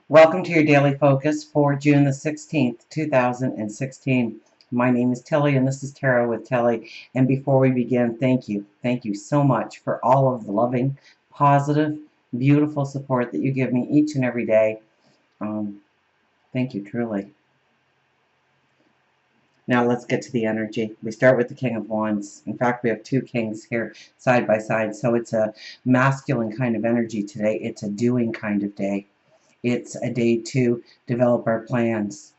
Welcome to your daily focus for June the 16th, 2016. My name is Tilly and this is Tarot with Tilly. And before we begin, thank you. Thank you so much for all of the loving, positive, beautiful support that you give me each and every day. Thank you, truly. Now let's get to the energy. We start with the King of Wands. In fact, we have two kings here side by side. So it's a masculine kind of energy today. It's a doing kind of day. It's a day to develop our plans,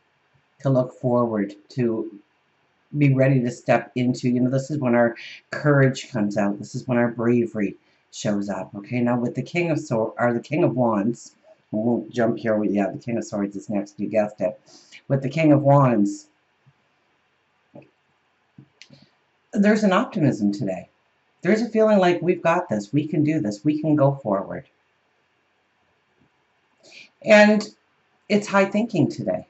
to look forward, to be ready to step into, this is when our courage comes out. This is when our bravery shows up. Okay, now with the King of Swords, or the King of Wands, we won't jump here. The King of Swords is next, you guessed it. With the King of Wands, there's an optimism today. There's a feeling like we've got this, we can do this, we can go forward. And it's high thinking today.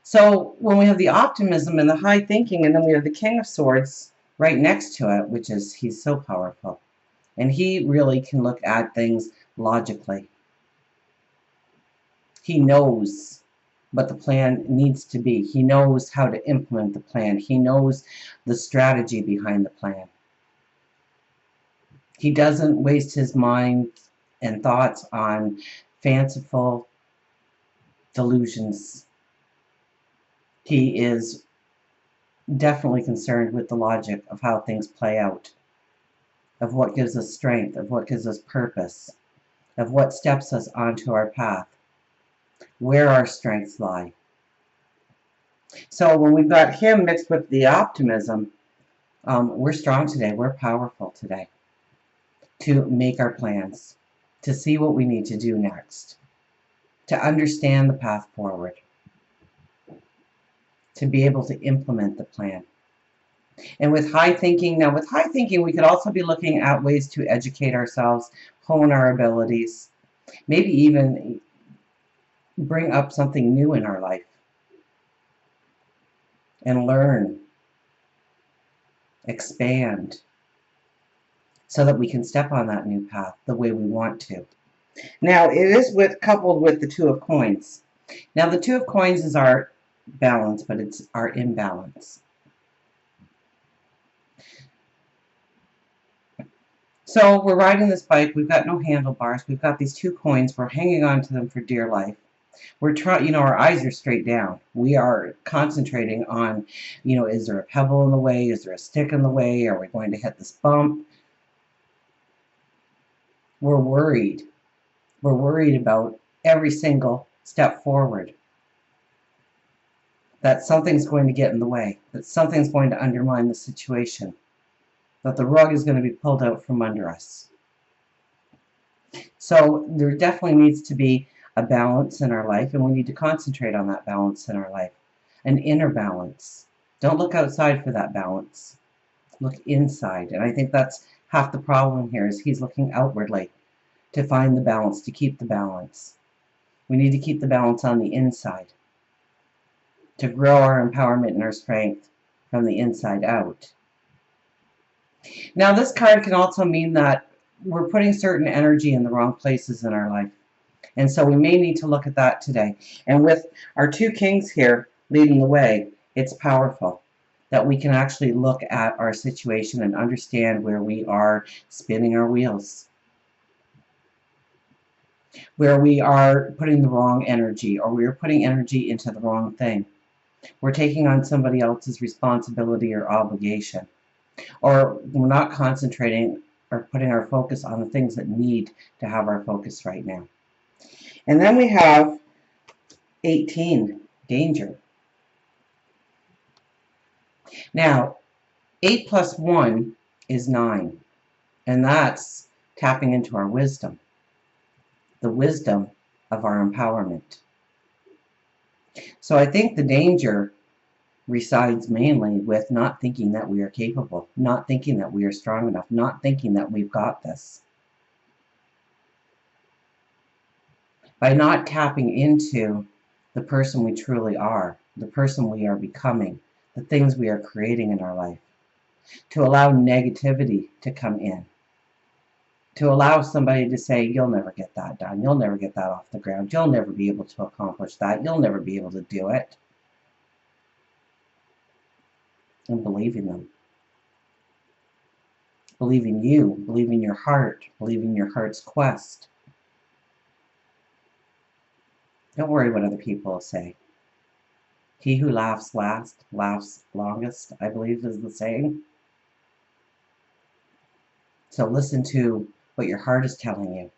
So when we have the optimism and the high thinking, and then we have the King of Swords right next to it, which is, he's so powerful. And he really can look at things logically. He knows what the plan needs to be. He knows how to implement the plan. He knows the strategy behind the plan. He doesn't waste his mind and thoughts on fanciful delusions. He is definitely concerned with the logic of how things play out, of what gives us strength, of what gives us purpose, of what steps us onto our path, where our strengths lie. So when we've got him mixed with the optimism, we're strong today, we're powerful today to make our plans, to see what we need to do next, to understand the path forward, to be able to implement the plan. And with high thinking, now with high thinking, we could also be looking at ways to educate ourselves, hone our abilities, maybe even bring up something new in our life and learn, expand, so that we can step on that new path the way we want to. Now, it is coupled with the Two of Coins. Now, the Two of Coins is our balance, but it's our imbalance. So we're riding this bike. We've got no handlebars. We've got these two coins. We're hanging on to them for dear life. We're trying, our eyes are straight down. We are concentrating on, is there a pebble in the way? Is there a stick in the way? Are we going to hit this bump? We're worried. We're worried about every single step forward. That something's going to get in the way. That something's going to undermine the situation. That the rug is going to be pulled out from under us. So there definitely needs to be a balance in our life, and we need to concentrate on that balance in our life. An inner balance. Don't look outside for that balance. Look inside. And I think that's half the problem here, is he's looking outwardly to find the balance, to keep the balance. We need to keep the balance on the inside, to grow our empowerment and our strength from the inside out. Now, this card can also mean that we're putting certain energy in the wrong places in our life. And so we may need to look at that today. And with our two kings here leading the way, it's powerful that we can actually look at our situation and understand where we are spinning our wheels, where we are putting the wrong energy, or we are putting energy into the wrong thing. We're taking on somebody else's responsibility or obligation, or we're not concentrating or putting our focus on the things that need to have our focus right now. And then we have 18, danger. Now, 8 plus 1 is 9, and that's tapping into our wisdom, the wisdom of our empowerment. So I think the danger resides mainly with not thinking that we are capable, not thinking that we are strong enough, not thinking that we've got this. By not tapping into the person we truly are, the person we are becoming, the things we are creating in our life, to allow negativity to come in. to allow somebody to say, you'll never get that done, you'll never get that off the ground, you'll never be able to accomplish that, you'll never be able to do it. And believing them. Believing you, believing your heart, believing your heart's quest. Don't worry what other people will say. He who laughs last, laughs longest, I believe is the saying. So listen to what your heart is telling you.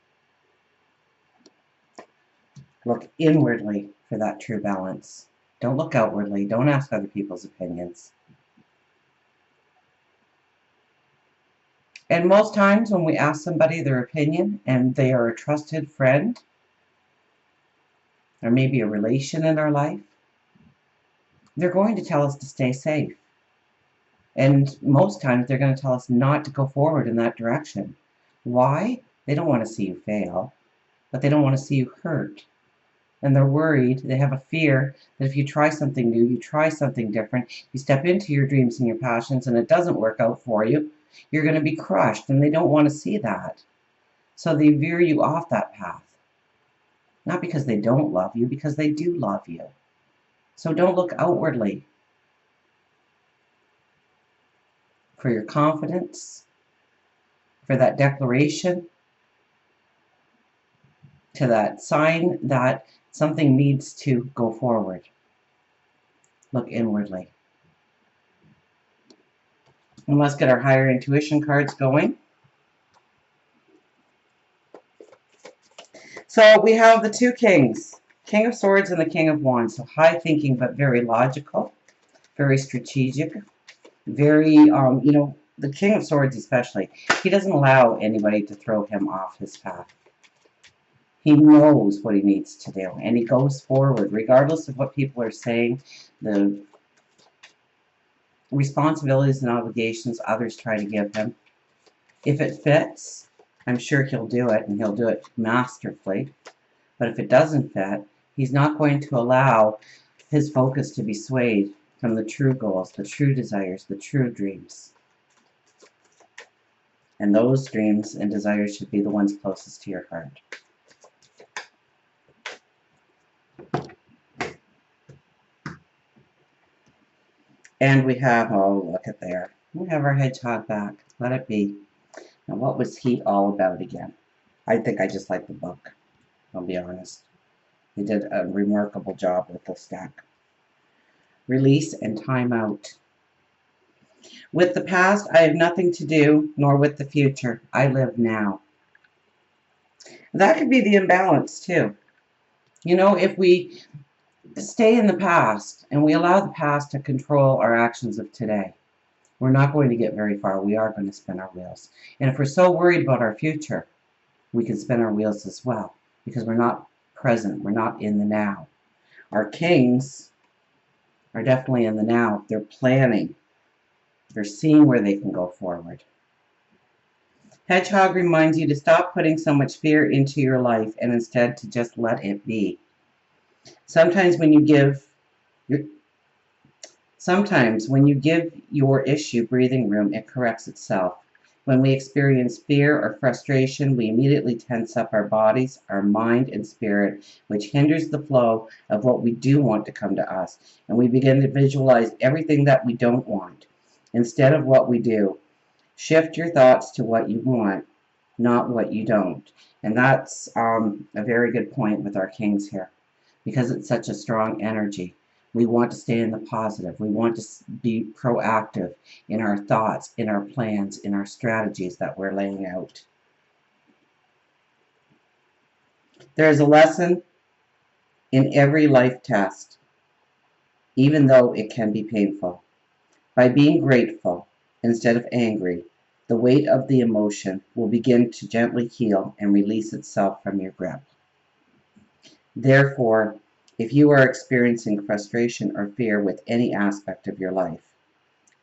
Look inwardly for that true balance. Don't look outwardly. Don't ask other people's opinions. And most times when we ask somebody their opinion and they are a trusted friend, or maybe a relation in our life, they're going to tell us to stay safe. And most times they're going to tell us not to go forward in that direction. Why? They don't want to see you fail, but they don't want to see you hurt. And they're worried, they have a fear that if you try something new, you try something different, you step into your dreams and your passions and it doesn't work out for you, you're going to be crushed, and they don't want to see that. So they veer you off that path. Not because they don't love you, because they do love you. So don't look outwardly for your confidence, for that declaration, to that sign that something needs to go forward. Look inwardly. And let's get our higher intuition cards going. So we have the two kings, King of Swords and the King of Wands. So high thinking, but very logical, very strategic, very, the King of Swords especially, he doesn't allow anybody to throw him off his path. He knows what he needs to do, and he goes forward, regardless of what people are saying, the responsibilities and obligations others try to give him. If it fits, I'm sure he'll do it, and he'll do it masterfully. But if it doesn't fit, he's not going to allow his focus to be swayed from the true goals, the true desires, the true dreams. And those dreams and desires should be the ones closest to your heart. And we have, oh, look at there. We have our hedgehog back. Let it be. Now, what was he all about again? I think I just like the book. I'll be honest. He did a remarkable job with the stack. Release and time out. With the past, I have nothing to do, nor with the future. I live now. That could be the imbalance, too. If we stay in the past and we allow the past to control our actions of today, we're not going to get very far. We are going to spin our wheels. And if we're so worried about our future, we can spin our wheels as well, because we're not present. We're not in the now. Our kings are definitely in the now. They're planning. They're seeing where they can go forward. Hedgehog reminds you to stop putting so much fear into your life and instead to just let it be. Sometimes when you give your issue breathing room, it corrects itself. When we experience fear or frustration, we immediately tense up our bodies, our mind, and spirit, which hinders the flow of what we do want to come to us. And we begin to visualize everything that we don't want instead of what we do. Shift your thoughts to what you want, not what you don't. And that's a very good point with our kings here, because it's such a strong energy. We want to stay in the positive. We want to be proactive in our thoughts, in our plans, in our strategies that we're laying out. There is a lesson in every life test, even though it can be painful. By being grateful instead of angry, the weight of the emotion will begin to gently heal and release itself from your grip. Therefore, if you are experiencing frustration or fear with any aspect of your life,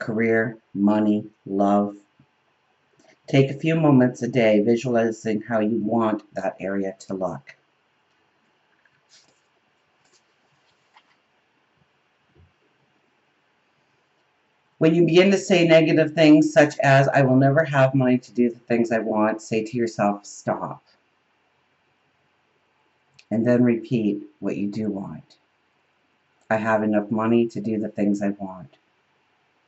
career, money, love, take a few moments a day visualizing how you want that area to look. When you begin to say negative things such as, I will never have money to do the things I want, say to yourself, stop. And then repeat what you do want. I have enough money to do the things I want.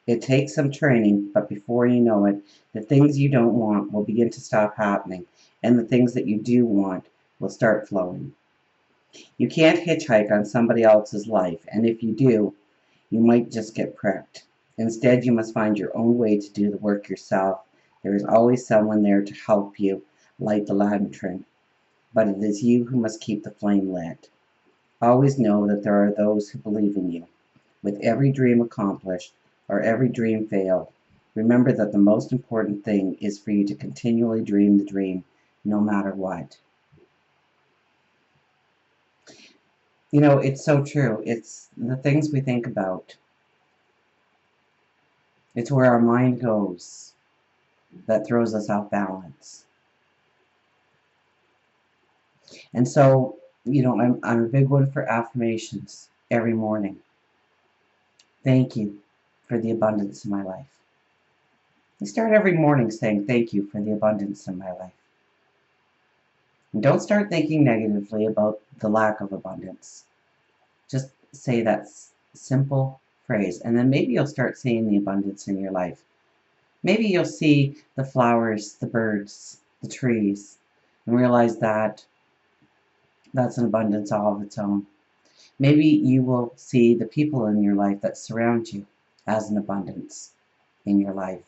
It takes some training, but before you know it, the things you don't want will begin to stop happening, and the things that you do want will start flowing. You can't hitchhike on somebody else's life, and if you do, you might just get pricked. Instead, you must find your own way to do the work yourself. There is always someone there to help you light the lantern, but it is you who must keep the flame lit. Always know that there are those who believe in you. With every dream accomplished or every dream failed, remember that the most important thing is for you to continually dream the dream, no matter what. You know, it's so true. It's the things we think about. It's where our mind goes that throws us off balance. And so, you know, I'm a big one for affirmations every morning. Thank you for the abundance in my life. I start every morning saying thank you for the abundance in my life. And don't start thinking negatively about the lack of abundance. Just say that simple phrase, and then maybe you'll start seeing the abundance in your life. Maybe you'll see the flowers, the birds, the trees, and realize that that's an abundance all of its own. Maybe you will see the people in your life that surround you as an abundance in your life.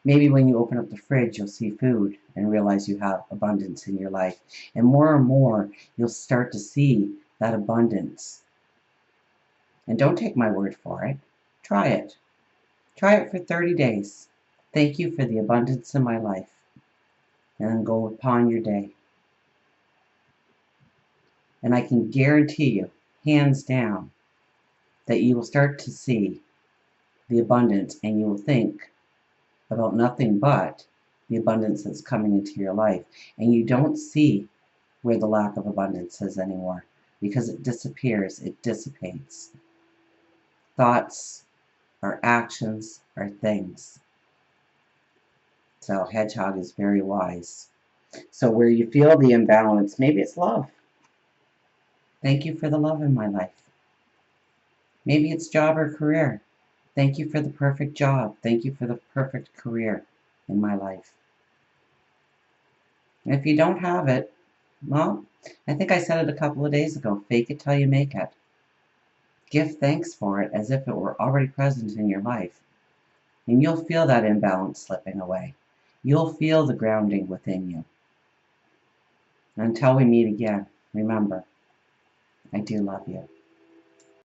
Maybe when you open up the fridge, you'll see food and realize you have abundance in your life. And more, you'll start to see that abundance. And don't take my word for it. Try it. Try it for 30 days. Thank you for the abundance in my life. And then go upon your day. And I can guarantee you, hands down, that you will start to see the abundance and you will think about nothing but the abundance that's coming into your life. And you don't see where the lack of abundance is anymore because it disappears, it dissipates. Thoughts, our actions, our things. So Hedgehog is very wise. So where you feel the imbalance, maybe it's love. Thank you for the love in my life. Maybe it's job or career. Thank you for the perfect job. Thank you for the perfect career in my life. And if you don't have it, well, I think I said it a couple of days ago, fake it till you make it. Give thanks for it as if it were already present in your life. And you'll feel that imbalance slipping away. You'll feel the grounding within you. And until we meet again, remember, I do love you.